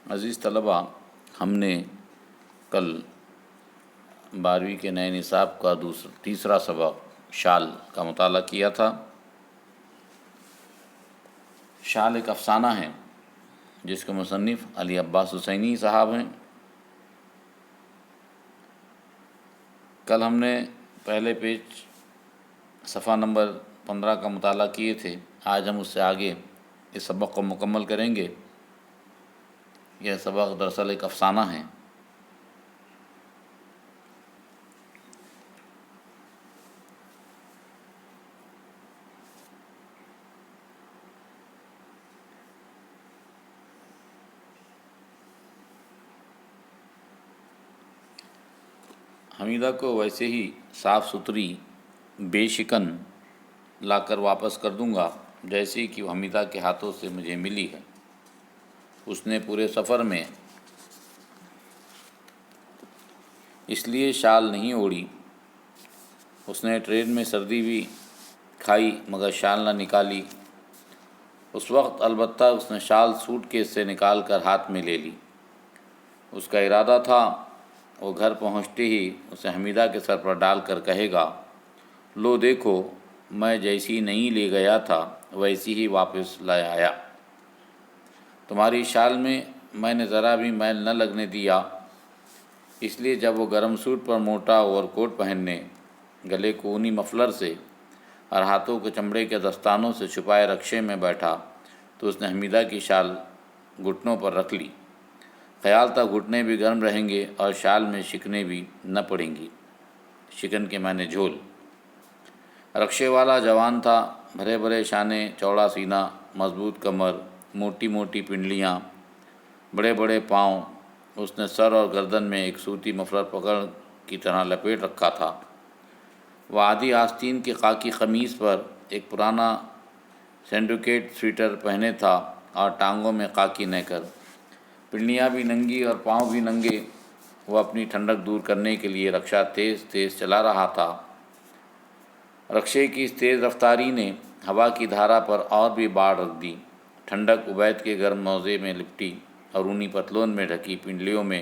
عزیز طلباء، ہم نے کل 12ویں کے نئے نصاب کا تیسرا سبق شال کا مطالعہ کیا تھا۔ شال ایک افسانہ ہے جس کے مصنف علی عباس حسینی صاحب ہیں۔ کل ہم نے پہلے پیج صفحہ نمبر 15 کا مطالعہ کیے تھے۔ آج ہم اس سے آگے اس سبق کو مکمل کریں گے۔ یہ سبق دراصل ایک افسانہ ہے۔ حمیدہ کو ویسے ہی صاف ستھری بے شکن لا کر واپس کر دوں گا جیسی کہ وہ حمیدہ کے ہاتھوں سے مجھے ملی ہے۔ اس نے پورے سفر میں اس لیے شال نہیں اوڑھی۔ اس نے ٹرین میں سردی بھی کھائی مگر شال نہ نکالی۔ اس وقت البتہ اس نے شال سوٹ کیس سے نکال کر ہاتھ میں لے لی۔ اس کا ارادہ تھا وہ گھر پہنچتے ہی اسے حمیدہ کے سر پر ڈال کر کہے گا، لو دیکھو، میں جیسی نہیں لے گیا تھا ویسی ہی واپس لے آیا۔ تمہاری شال میں نے ذرا بھی میل نہ لگنے دیا۔ اس لیے جب وہ گرم سوٹ پر موٹا اوور کوٹ پہننے، گلے کو اونی مفلر سے اور ہاتھوں کو چمڑے کے دستانوں سے چھپائے رکشے میں بیٹھا تو اس نے حمیدہ کی شال گھٹنوں پر رکھ لی۔ خیال تھا گھٹنے بھی گرم رہیں گے اور شال میں شکنیں بھی نہ پڑیں گی۔ شکن کے معنی جھول۔ رکشے والا جوان تھا، بھرے بھرے شانے، چوڑا سینہ، مضبوط کمر، موٹی موٹی پنڈلیاں، بڑے بڑے پاؤں۔ اس نے سر اور گردن میں ایک سوتی مفلر پکڑ کی طرح لپیٹ رکھا تھا۔ وہ آدھی آستین کی خاکی قمیص پر ایک پرانا سنڈیکیٹ سویٹر پہنے تھا اور ٹانگوں میں خاکی نیکر۔ پنڈلیاں بھی ننگی اور پاؤں بھی ننگے۔ وہ اپنی ٹھنڈک دور کرنے کے لیے رکشہ تیز تیز چلا رہا تھا۔ رکشے کی اس تیز رفتاری نے ہوا کی دھارا پر اور بھی باڑ رکھ دی۔ ٹھنڈک عبید کے گرم موزے میں لپٹی اور اونی پتلون میں ڈھکی پنڈلیوں میں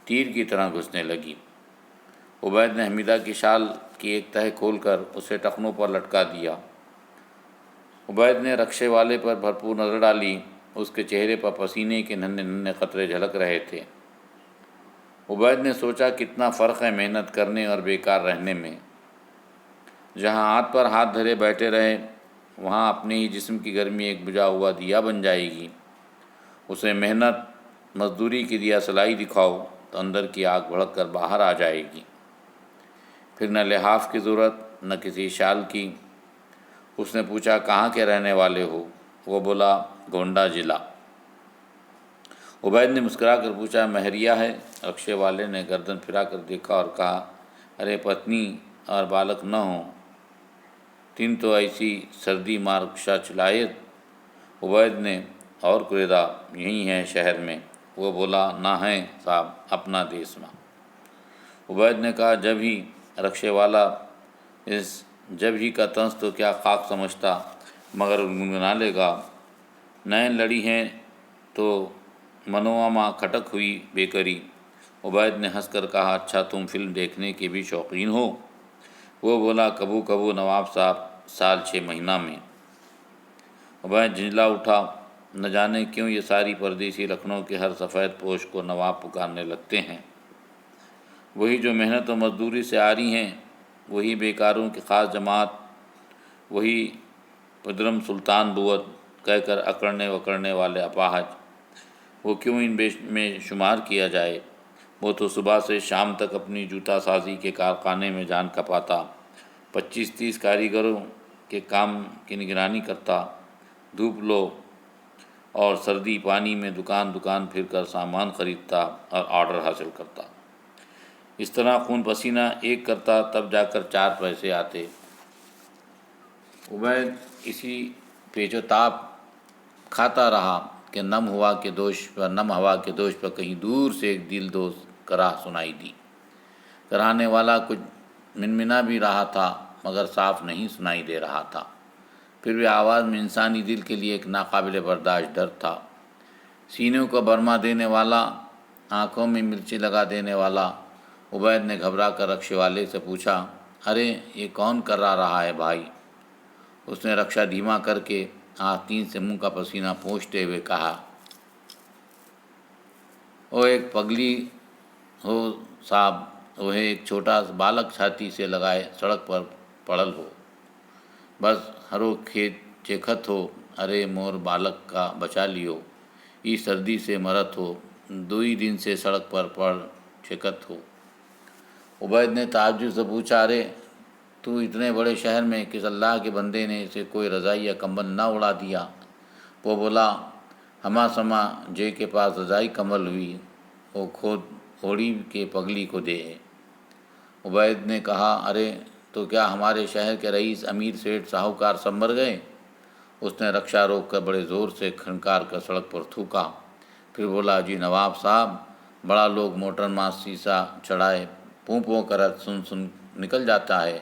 تیر کی طرح گھسنے لگی۔ عبید نے حمیدہ کی شال کی ایک تہہ کھول کر اسے ٹخنوں پر لٹکا دیا۔ عبید نے رکشے والے پر بھرپور نظر ڈالی۔ اس کے چہرے پر پسینے کے ننھے ننھے قطرے جھلک رہے تھے۔ عبید نے سوچا کتنا فرق ہے محنت کرنے اور بیکار رہنے میں۔ جہاں ہاتھ پر ہاتھ دھرے بیٹھے رہے وہاں اپنے ہی جسم کی گرمی ایک بجھا ہوا دیا بن جائے گی۔ اسے محنت مزدوری کی دیا سلائی دکھاؤ تو اندر کی آگ بھڑک کر باہر آ جائے گی۔ پھر نہ لحاف کی ضرورت نہ کسی شال کی۔ اس نے پوچھا، کہاں کے رہنے والے ہو؟ وہ بولا، گونڈہ ضلع۔ عبید نے مسکرا کر پوچھا، مہریہ ہے؟ رکشے والے نے گردن پھرا کر دیکھا اور کہا، ارے پتنی اور بالک نہ ہوں تین تو ایسی سردی مار رکشہ چلائے۔ عبید نے اور کریدا، یہی ہیں شہر میں۔ وہ بولا، نہ ہیں صاحب، اپنا دیس میں۔ عبید نے کہا، جب ہی رکشے والا اس جب ہی کا طنز تو کیا خاک سمجھتا مگر گنگنا لے گا، نین لڑی ہیں تو منوما کھٹک ہوئی بے کری۔ عبید نے ہنس کر کہا، اچھا تم فلم دیکھنے کے بھی شوقین ہو؟ وہ بولا، کبو کبو نواب صاحب، سال 6 مہینہ میں۔ عبید جھنجلا اٹھا۔ نہ جانے کیوں یہ ساری پردیسی لکھنؤ کے ہر سفید پوش کو نواب پکارنے لگتے ہیں۔ وہی جو محنت و مزدوری سے عاری ہیں، وہی بیکاروں کی خاص جماعت، وہی پدرم سلطان بود کہہ کر اکڑنے وکڑنے والے اپاہج۔ وہ کیوں ان میں شمار کیا جائے؟ وہ تو صبح سے شام تک اپنی جوتا سازی کے کارخانے میں جان کھپاتا، 25-30 کاریگروں کے کام کی نگرانی کرتا، دھوپ لو اور سردی پانی میں دکان دکان پھر کر سامان خریدتا اور آرڈر حاصل کرتا۔ اس طرح خون پسینہ ایک کرتا تب جا کر 4 پیسے آتے۔ عبید اسی پیچ و تاب کھاتا رہا کہ نم ہوا کے دوش پر کہیں دور سے ایک دل دوز کراہ سنائی دی۔ کراہنے والا کچھ منمنا بھی رہا تھا مگر صاف نہیں سنائی دے رہا تھا۔ پھر بھی آواز میں انسانی دل کے لیے ایک ناقابل برداشت درد تھا۔ سینوں کو برما دینے والا، آنکھوں میں مرچی لگا دینے والا۔ عبید نے گھبرا کر رکشے والے سے پوچھا، ارے یہ کون کرا رہا ہے بھائی؟ اس نے رکشہ دھیما کر کے آستین سے منہ کا پسینہ پونچھتے ہوئے کہا، وہ ایک پگلی ہو صاحب، وہ ایک چھوٹا بالک چھاتی سے لگائے سڑک پر پڑل ہو، بس ہرو کھیت چیکھت ہو، ارے مور بالک کا بچا لیو، ای سردی سے مرت ہو، 2 دن سے سڑک پر پڑ چیکت ہو۔ عبید نے تعجب سے پوچھا، ارے تو اتنے بڑے شہر میں کس اللہ کے بندے نے اسے کوئی رضائی یا کمبل نہ اڑا دیا؟ وہ بولا، ہما سما جے کے پاس رضائی کمبل ہوئی، وہ کھود اوڑی کے پگلی کو دے ہے۔ عبید نے کہا، ارے تو کیا ہمارے شہر کے رئیس، امیر، سیٹھ، ساہوکار سب مر گئے؟ اس نے رکشہ روک کر بڑے زور سے کھنکار کر سڑک پر تھوکا، پھر بولا، جی نواب صاحب، بڑا لوگ موٹر میں سیسا چڑھائے پوں پوں کرت سن سن نکل جاتا ہے،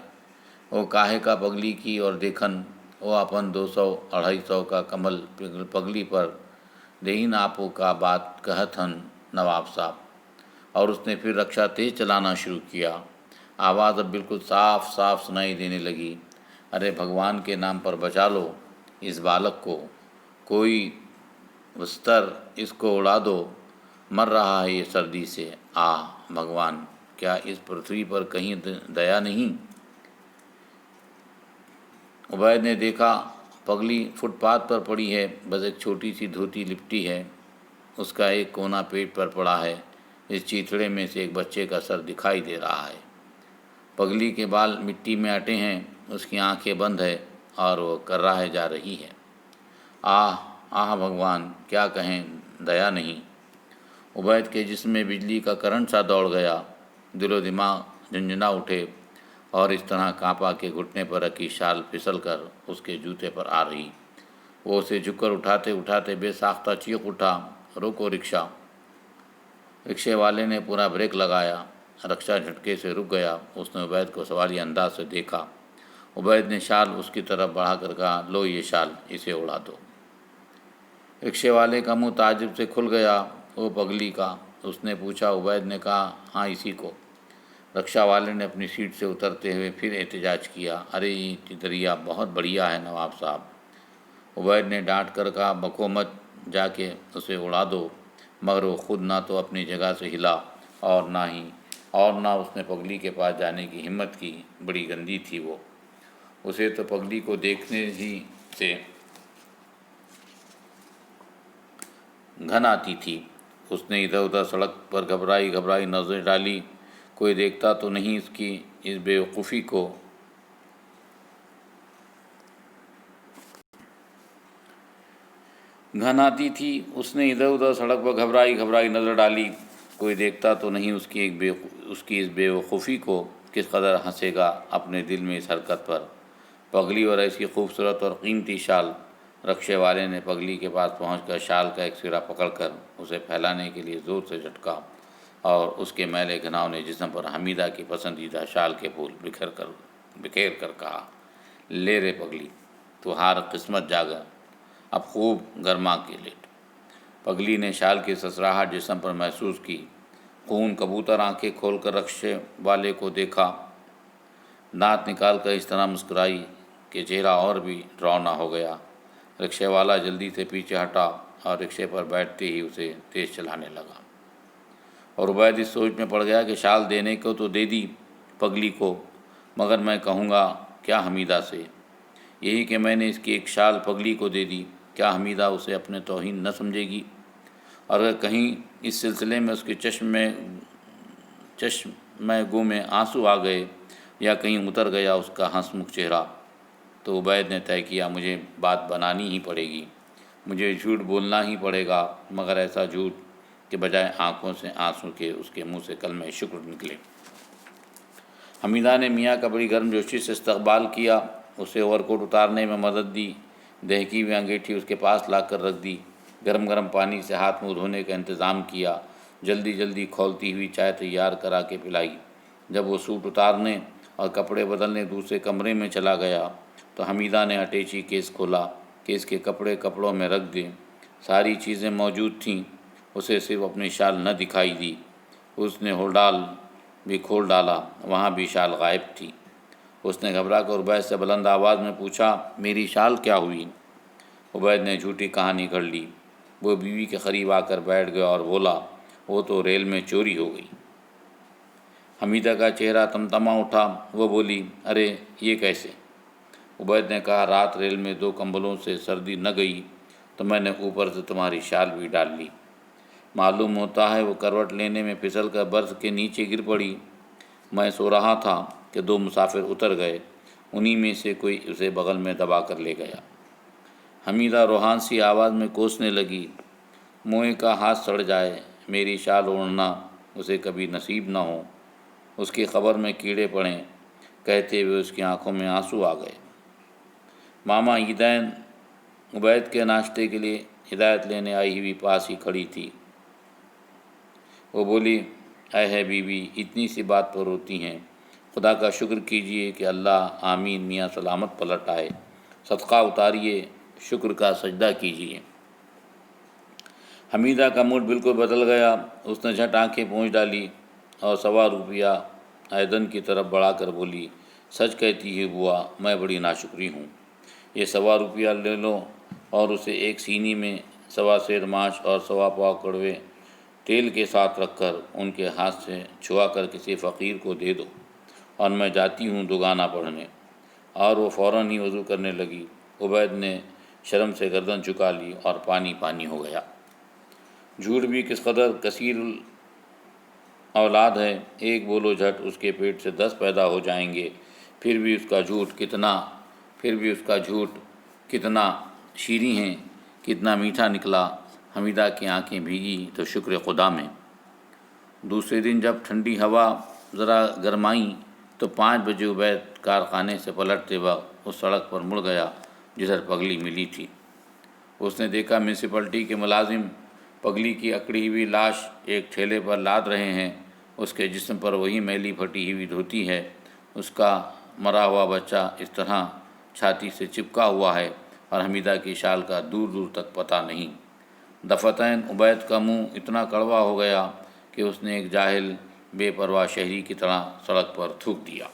وہ کاہے کا پگلی کی اور دیکھن، وہ اپن 200-250 کا کمل پگلی پر دہین آپوں کا بات کہت ہن نواب صاحب۔ اور اس نے پھر رکشہ تیز چلانا شروع کیا۔ آواز اب بالکل صاف صاف سنائی دینے لگی، ارے بھگوان کے نام پر بچا لو اس بالک کو، کوئی وستر اس کو اڑا دو، مر رہا ہے یہ سردی سے، آہ بھگوان، کیا اس پرتھوی پر کہیں دیا نہیں؟ عبید نے دیکھا پگلی فٹ پاتھ پر پڑی ہے، بس ایک چھوٹی سی دھوتی لپٹی ہے، اس کا ایک کونا پیٹ پر پڑا ہے، اس چیتڑے میں سے ایک بچے کا سر دکھائی دے رہا ہے، پگلی کے بال مٹی میں اٹے ہیں، اس کی آنکھیں بند ہے اور وہ کرراہے جا رہی ہے۔ آہ آہ بھگوان، کیا کہیں، دیا نہیں۔ عبید کے جسم میں بجلی کا کرنٹ سا دوڑ گیا، دل و دماغ جھنجھنا اٹھے، اور اس طرح کانپا کہ گھٹنے پر رکھی شال پھسل کر اس کے جوتے پر آ رہی۔ وہ اسے جھک کر اٹھاتے اٹھاتے بے ساختہ چیخ اٹھا، روکو رکشہ! رکشے والے نے پورا بریک لگایا، رکشہ جھٹکے سے رک گیا۔ اس نے عبید کو سوالیہ انداز سے دیکھا۔ عبید نے شال اس کی طرف بڑھا کر کہا، لو یہ شال، اسے اڑا دو۔ رکشے والے کا منہ تعجب سے کھل گیا، وہ پگلی کا؟ اس نے پوچھا۔ عبید نے کہا، ہاں اسی کو۔ رکشہ والے نے اپنی سیٹ سے اترتے ہوئے پھر احتجاج کیا، ارے یہ چتریا بہت بڑھیا ہے نواب صاحب۔ عبید نے ڈانٹ کر کہا، بکو مت، جا کے اسے اڑا دو۔ مگر وہ خود نہ تو اپنی جگہ سے ہلا اور نہ اس نے پگلی کے پاس جانے کی ہمت کی، بڑی گندی تھی وہ، اسے تو پگلی کو دیکھنے ہی سے گھن آتی تھی۔ اس نے ادھر ادھر سڑک پر گھبرائی نظریں ڈالی، کوئی دیکھتا تو نہیں اس کی اس بے وقوفی کو۔ گھن آتی تھی، اس نے ادھر ادھر سڑک پر گھبرائی نظر ڈالی، کوئی دیکھتا تو نہیں اس کی اس بے وقوفی کو۔ کس قدر ہنسے گا اپنے دل میں اس حرکت پر، پگلی اور ایسی خوبصورت اور قیمتی شال۔ رکشے والے نے پگلی کے پاس پہنچ کر شال کا ایک سرا پکڑ کر اسے پھیلانے کے لیے زور سے جھٹکا، اور اس کے میلے گھناؤنے جسم پر حمیدہ کی پسندیدہ شال کے پھول بکھیر کر کہا، لے رے پگلی، تو ہار قسمت جاگا، اب خوب گرما کے لیٹ۔ پگلی نے شال کی سسراہٹ جسم پر محسوس کی، خون کبوتر آنکھیں کھول کر رکشے والے کو دیکھا، دانت نکال کر اس طرح مسکرائی کہ چہرہ اور بھی ڈراؤنا ہو گیا۔ رکشے والا جلدی سے پیچھے ہٹا اور رکشے پر بیٹھتے ہی اسے تیز چلانے لگا، اور عبید اس سوچ میں پڑ گیا کہ شال دینے کو تو دے دی پگلی کو، مگر میں کہوں گا کیا حمیدہ سے؟ یہی کہ میں نے اس کی ایک شال پگلی کو دے دی، کیا حمیدہ اسے اپنے توہین نہ سمجھے گی؟ اور اگر کہیں اس سلسلے میں اس کے چشم گو میں آنسو آ گئے یا کہیں اتر گیا اس کا ہنس مکھ چہرہ، تو عبید نے طے کیا، مجھے بات بنانی ہی پڑے گی، مجھے جھوٹ بولنا ہی پڑے گا، مگر ایسا جھوٹ کہ بجائے آنکھوں سے آنسو کے اس کے منہ سے کلمہ شکر نکلے۔ حمیدہ نے میاں کا بڑی گرم جوشی سے استقبال کیا، اسے اوور کوٹ اتارنے میں مدد دی، دہکی ہوئی انگیٹھی اس کے پاس لا کر رکھ دی، گرم پانی سے ہاتھ منہ دھونے کا انتظام کیا، جلدی کھولتی ہوئی چائے تیار کرا کے پلائی۔ جب وہ سوٹ اتارنے اور کپڑے بدلنے دوسرے کمرے میں چلا گیا تو حمیدہ نے اٹیچی کیس کھولا کہ اس کے کپڑوں میں رکھ دیں، ساری چیزیں موجود تھیں، اسے صرف اپنی شال نہ دکھائی دی۔ اس نے ہولڈال بھی کھول ڈالا، وہاں بھی شال غائب تھی۔ اس نے گھبرا کر عبید سے بلند آواز میں پوچھا، میری شال کیا ہوئی؟ عبید نے جھوٹی کہانی گھڑ لی۔ وہ بیوی کے قریب آ کر بیٹھ گیا اور بولا، وہ تو ریل میں چوری ہو گئی۔ حمیدہ کا چہرہ تمتما اٹھا۔ وہ بولی، ارے یہ کیسے؟ عبید نے کہا، رات ریل میں 2 کمبلوں سے سردی نہ گئی تو میں نے اوپر سے تمہاری شال بھی ڈال لی۔ معلوم ہوتا ہے وہ کروٹ لینے میں پھسل کر برث کے نیچے گر پڑی۔ میں سو رہا تھا کہ 2 مسافر اتر گئے، انہی میں سے کوئی اسے بغل میں دبا کر لے گیا۔ حمیدہ روحان سی آواز میں کوسنے لگی، موئے کا ہاتھ سڑ جائے، میری شال اوڑھنا اسے کبھی نصیب نہ ہو، اس کی قبر میں کیڑے پڑیں۔ کہتے ہوئے اس کی آنکھوں میں آنسو آ گئے۔ ماما عیدین عبید کے ناشتے کے لیے ہدایت لینے آئی ہوئی پاس ہی کھڑی تھی۔ وہ بولی، اے ہے بی بی، اتنی سی بات پر روتی ہیں؟ خدا کا شکر کیجئے کہ اللہ آمین میاں سلامت پلٹ آئے۔ صدقہ اتاریے، شکر کا سجدہ کیجئے۔ حمیدہ کا موڈ بالکل بدل گیا۔ اس نے جھٹ آنکھیں پونچھ ڈالی اور 1.25 روپیہ عیدن کی طرف بڑھا کر بولی، سچ کہتی ہے بوا، میں بڑی ناشکری ہوں۔ یہ 1.25 روپیہ لے لو اور اسے ایک سینی میں 1.25 سیر ماش اور 1.25 پاؤ کڑوے تیل کے ساتھ رکھ کر ان کے ہاتھ سے چھوا کر کسی فقیر کو دے دو، اور میں جاتی ہوں دوگانہ پڑھنے۔ اور وہ فوراً ہی وضو کرنے لگی۔ عبید نے شرم سے گردن جھکا لی اور پانی پانی ہو گیا۔ جھوٹ بھی کس قدر کثیر اولاد ہے، ایک بولو جھٹ اس کے پیٹ سے 10 پیدا ہو جائیں گے، پھر بھی اس کا جھوٹ کتنا شیریں ہے، کتنا میٹھا نکلا۔ حمیدہ کی آنکھیں بھیگی تو شکر خدا میں۔ دوسرے دن جب ٹھنڈی ہوا ذرا گرمائی تو 5 بجے عبید کارخانے سے پلٹتے وقت اس سڑک پر مڑ گیا جدھر پگلی ملی تھی۔ اس نے دیکھا میونسپلٹی کے ملازم پگلی کی اکڑی ہوئی لاش ایک ٹھیلے پر لاد رہے ہیں۔ اس کے جسم پر وہی میلی پھٹی ہوئی دھوتی ہے، اس کا مرا ہوا بچہ اس طرح چھاتی سے چپکا ہوا ہے، اور حمیدہ کی شال کا دور دور تک پتہ نہیں۔ دفعتین عبید کا منہ اتنا کڑوا ہو گیا کہ اس نے ایک جاہل بے پرواہ شہری کی طرح سڑک پر تھوک دیا۔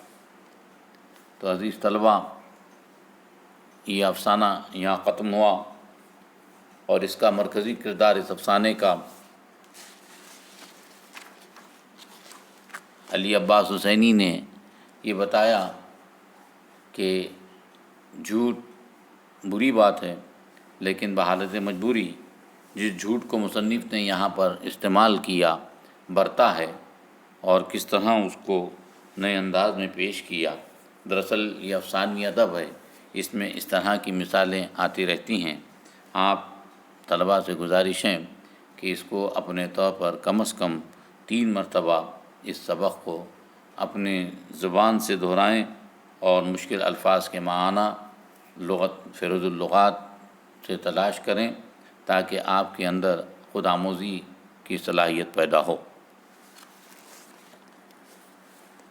تو عزیز طلبہ، یہ افسانہ یہاں ختم ہوا، اور اس کا مرکزی کردار اس افسانے کا علی عباس حسینی نے یہ بتایا کہ جھوٹ بری بات ہے، لیکن بحالت مجبوری جس جھوٹ کو مصنف نے یہاں پر استعمال کیا، برتا ہے، اور کس طرح اس کو نئے انداز میں پیش کیا۔ دراصل یہ افسانوی ادب ہے، اس میں اس طرح کی مثالیں آتی رہتی ہیں۔ آپ طلباء سے گزارش ہے کہ اس کو اپنے طور پر کم از کم 3 مرتبہ اس سبق کو اپنے زبان سے دہرائیں، اور مشکل الفاظ کے معنی فیروز اللغات سے تلاش کریں، تاکہ آپ کے اندر خود آموزی کی صلاحیت پیدا ہو۔